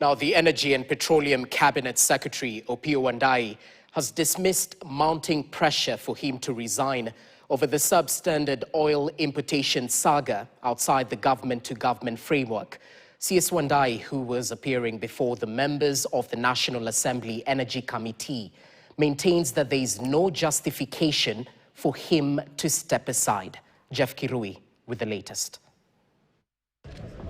Now, the Energy and Petroleum Cabinet Secretary, Opiyo Wandayi, has dismissed mounting pressure for him to resign over the substandard oil importation saga outside the government-to-government framework. CS Wandayi, who was appearing before the members of the National Assembly Energy Committee, maintains that there is no justification for him to step aside. Jeff Kirui with the latest.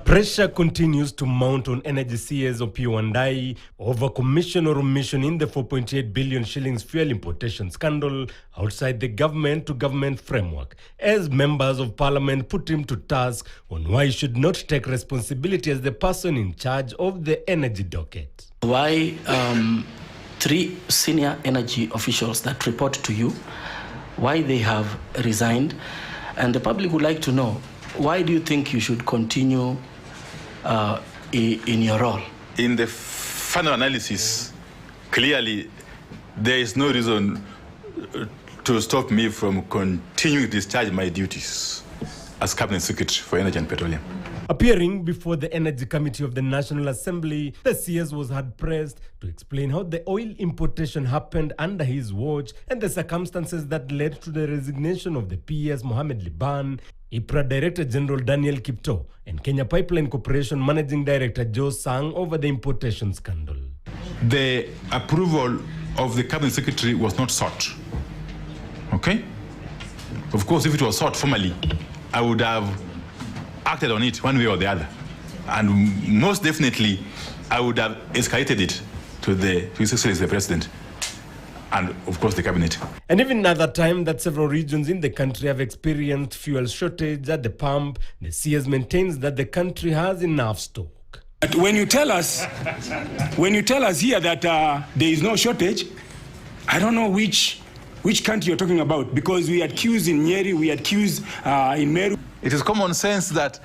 Pressure continues to mount on Energy CS Opiyo Wandayi over commission or omission in the 4.8 billion shillings fuel importation scandal outside the government-to-government framework, as members of parliament put him to task on why he should not take responsibility as the person in charge of the energy docket. Why three senior energy officials that report to you, why they have resigned, and the public would like to know, why do you think you should continue in your role? In the final analysis, clearly there is no reason to stop me from continuing to discharge my duties as Cabinet Secretary for Energy and Petroleum. Appearing before the Energy Committee of the National Assembly, the CS was hard-pressed to explain how the oil importation happened under his watch and the circumstances that led to the resignation of the PS Mohamed Liban, IPRA Director General Daniel Kipto, and Kenya Pipeline Corporation Managing Director Joe Sang over the importation scandal. The approval of the Cabinet Secretary was not sought. Okay? Of course, if it was sought formally, I would have acted on it one way or the other. And most definitely, I would have escalated it to His Excellency the President and, of course, the Cabinet. And even another time that several regions in the country have experienced fuel shortage at the pump, the CS maintains that the country has enough stock. But when you tell us here that there is no shortage, I don't know which country you're talking about, because we had queues in Nyeri, we had queues in Meru. It is common sense that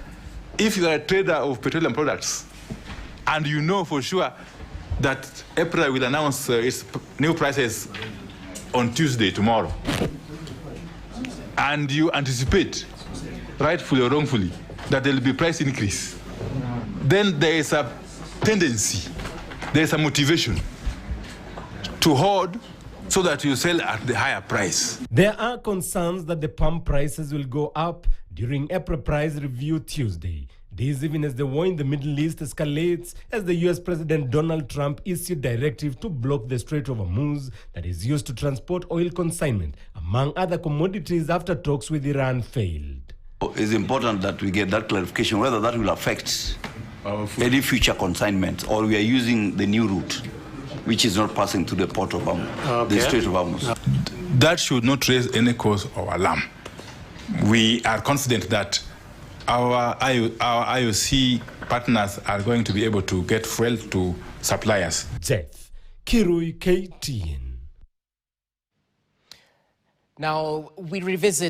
if you are a trader of petroleum products and you know for sure that EPRA will announce its new prices on Tuesday, tomorrow, and you anticipate, rightfully or wrongfully, that there will be price increase, then there is a tendency, there is a motivation to hoard so that you sell at the higher price. There are concerns that the pump prices will go up during April price review Tuesday. This even as the war in the Middle East escalates, as the US President Donald Trump issued directive to block the Strait of Hormuz that is used to transport oil consignment, among other commodities, after talks with Iran failed. It's important that we get that clarification whether that will affect any future consignments, or we are using the new route, which is not passing to the port of the Strait of Hormuz. That should not raise any cause of alarm. We are confident that our IOC partners are going to be able to get fuel to suppliers. Jeff Kirui, KTN. Now, we revisit